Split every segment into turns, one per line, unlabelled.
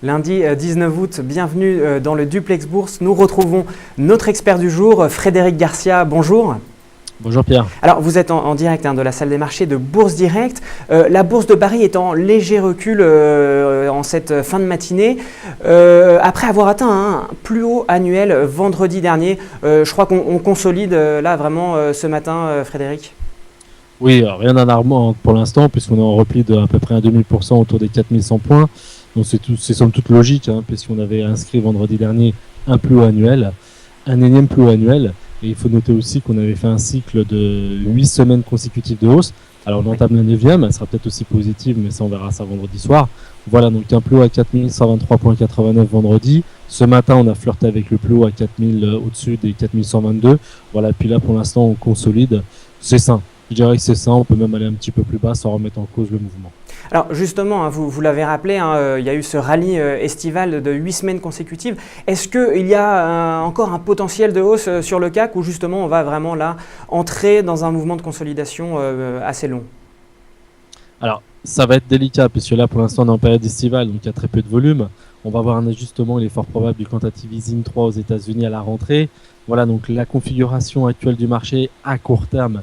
Lundi 19 août, bienvenue dans le Duplex Bourse. Nous retrouvons notre expert du jour, Frédéric Garcia. Bonjour.
Bonjour Pierre.
Alors vous êtes en direct de la salle des marchés de Bourse Direct. La bourse de Paris est en léger recul en cette fin de matinée. Après avoir atteint un plus haut annuel vendredi dernier, je crois qu'on consolide là vraiment ce matin, Frédéric.
Oui, rien d'alarmant pour l'instant puisqu'on est en repli de à peu près 1,5% autour des 4100 points. Donc c'est somme toute logique puisqu'on avait inscrit vendredi dernier un plus haut annuel, un énième plus haut annuel. Et il faut noter aussi qu'on avait fait un cycle de 8 semaines consécutives de hausse. Alors on entame la 9e, elle sera peut-être aussi positive, mais ça on verra ça vendredi soir. Voilà, donc un plus haut à 4123,89 vendredi. Ce matin, on a flirté avec le plus haut à 4000 au-dessus des 4122. Voilà, puis là pour l'instant on consolide. C'est sain. Je dirais que c'est ça, on peut même aller un petit peu plus bas sans remettre en cause le mouvement.
Alors justement, vous l'avez rappelé, il y a eu ce rallye estival de 8 semaines consécutives. Est-ce qu'il y a encore un potentiel de hausse sur le CAC ou justement on va vraiment là entrer dans un mouvement de consolidation assez long?
Alors, ça va être délicat puisque là pour l'instant on est en période estivale, donc il y a très peu de volume. On va avoir un ajustement, il est fort probable, du quantitative easing 3 aux États-Unis à la rentrée. Voilà, donc la configuration actuelle du marché à court terme,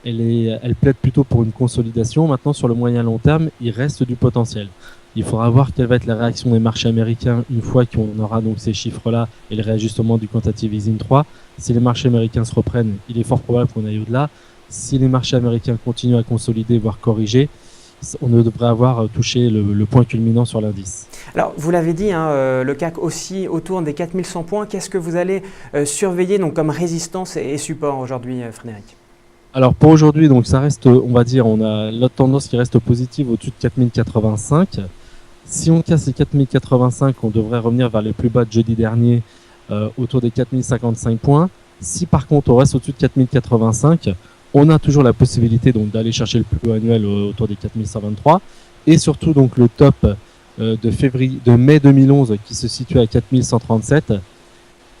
elle plaide plutôt pour une consolidation. Maintenant, sur le moyen long terme, il reste du potentiel. Il faudra voir quelle va être la réaction des marchés américains une fois qu'on aura donc ces chiffres-là et le réajustement du quantitative easing 3. Si les marchés américains se reprennent, il est fort probable qu'on aille au-delà. Si les marchés américains continuent à consolider, voire corriger, on devrait avoir touché le point culminant sur l'indice.
Alors, vous l'avez dit, le CAC aussi autour des 4100 points. Qu'est-ce que vous allez surveiller donc, comme résistance et support aujourd'hui, Frédéric?
Alors pour aujourd'hui, donc ça reste, on va dire, on a l'autre tendance qui reste positive au-dessus de 4085. Si on casse les 4085, on devrait revenir vers les plus bas de jeudi dernier, autour des 4055 points. Si par contre on reste au-dessus de 4085, on a toujours la possibilité donc d'aller chercher le plus haut annuel autour des 4123 et surtout donc le top de mai 2011 qui se situe à 4137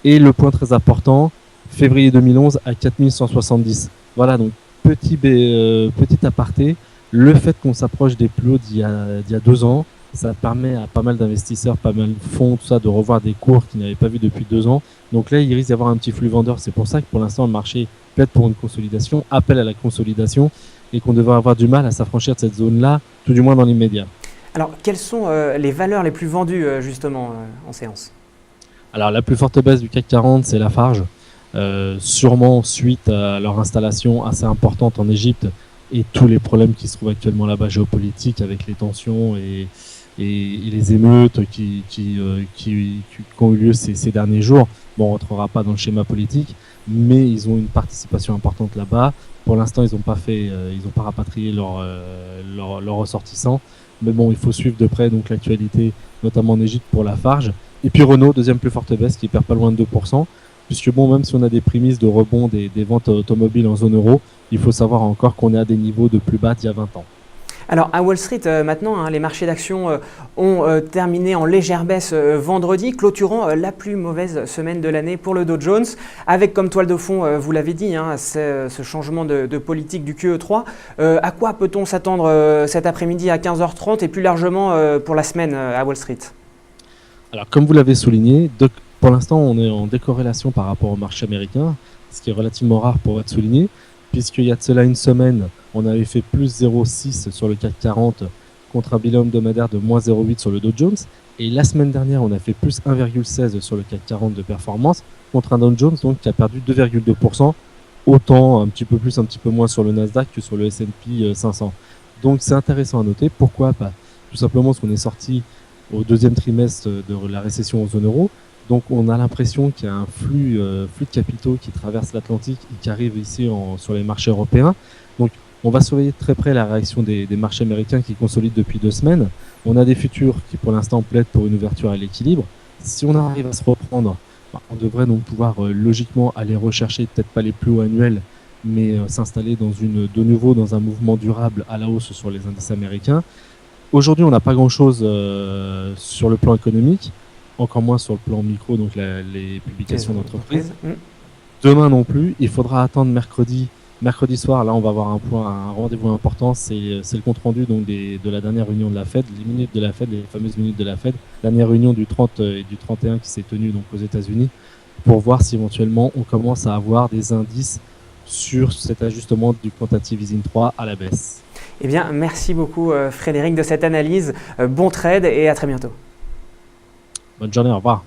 et le point très important, février 2011 à 4170. Voilà, donc petit aparté, le fait qu'on s'approche des plus hauts d'il y a 2 ans, ça permet à pas mal d'investisseurs, pas mal de fonds, tout ça, de revoir des cours qu'ils n'avaient pas vus depuis 2 ans. Donc là, il risque d'y avoir un petit flux vendeur. C'est pour ça que pour l'instant, le marché plaide pour une consolidation, appelle à la consolidation, et qu'on devrait avoir du mal à s'affranchir de cette zone-là, tout du moins dans l'immédiat.
Alors, quelles sont les valeurs les plus vendues justement en séance?
Alors, la plus forte baisse du CAC 40, c'est Lafarge. Sûrement suite à leur installation assez importante en Égypte et tous les problèmes qui se trouvent actuellement là-bas géopolitiques avec les tensions et les émeutes qui ont eu lieu ces derniers jours. Bon, on rentrera pas dans le schéma politique, mais ils ont une participation importante là-bas. Pour l'instant, ils n'ont pas rapatrié leurs ressortissants. Mais bon, il faut suivre de près donc l'actualité, notamment en Égypte pour Lafarge. Et puis Renault, deuxième plus forte baisse, qui perd pas loin de 2%. Puisque bon, même si on a des prémices de rebond des ventes automobiles en zone euro, il faut savoir encore qu'on est à des niveaux de plus bas d'il y a 20 ans.
Alors à Wall Street, maintenant, les marchés d'actions ont terminé en légère baisse vendredi, clôturant la plus mauvaise semaine de l'année pour le Dow Jones, avec comme toile de fond, vous l'avez dit, ce changement de politique du QE3. À quoi peut-on s'attendre cet après-midi à 15h30 et plus largement pour la semaine à Wall Street?
Alors comme vous l'avez souligné, pour l'instant on est en décorrélation par rapport au marché américain, ce qui est relativement rare pour être souligné, puisqu'il y a de cela une semaine, on avait fait plus 0,6 sur le CAC 40 contre un bilan hebdomadaire de moins 0,8 sur le Dow Jones. Et la semaine dernière, on a fait plus 1,16 sur le CAC 40 de performance contre un Dow Jones donc, qui a perdu 2,2%, autant un petit peu plus, un petit peu moins sur le Nasdaq que sur le S&P 500. Donc c'est intéressant à noter. Pourquoi? Tout simplement parce qu'on est sorti au deuxième trimestre de la récession en zone euro. Donc on a l'impression qu'il y a un flux de capitaux qui traverse l'Atlantique et qui arrive ici sur les marchés européens. Donc on va surveiller de très près la réaction des marchés américains qui consolident depuis 2 semaines. On a des futurs qui pour l'instant plaident pour une ouverture à l'équilibre. Si on arrive à se reprendre, on devrait donc pouvoir logiquement aller rechercher peut-être pas les plus hauts annuels, mais s'installer de nouveau dans un mouvement durable à la hausse sur les indices américains. Aujourd'hui on n'a pas grand-chose sur le plan économique, encore moins sur le plan micro, donc les publications d'entreprise. Demain non plus, il faudra attendre mercredi Mercredi soir, là, on va avoir un rendez-vous important. C'est le compte-rendu donc de la dernière réunion de la Fed, les minutes de la Fed, les fameuses minutes de la Fed. Dernière réunion du 30 et du 31 qui s'est tenue donc aux États-Unis pour voir si éventuellement on commence à avoir des indices sur cet ajustement du quantitative easing 3 à la baisse.
Eh bien, merci beaucoup Frédéric de cette analyse. Bon trade et à très bientôt.
Bonne journée, au revoir.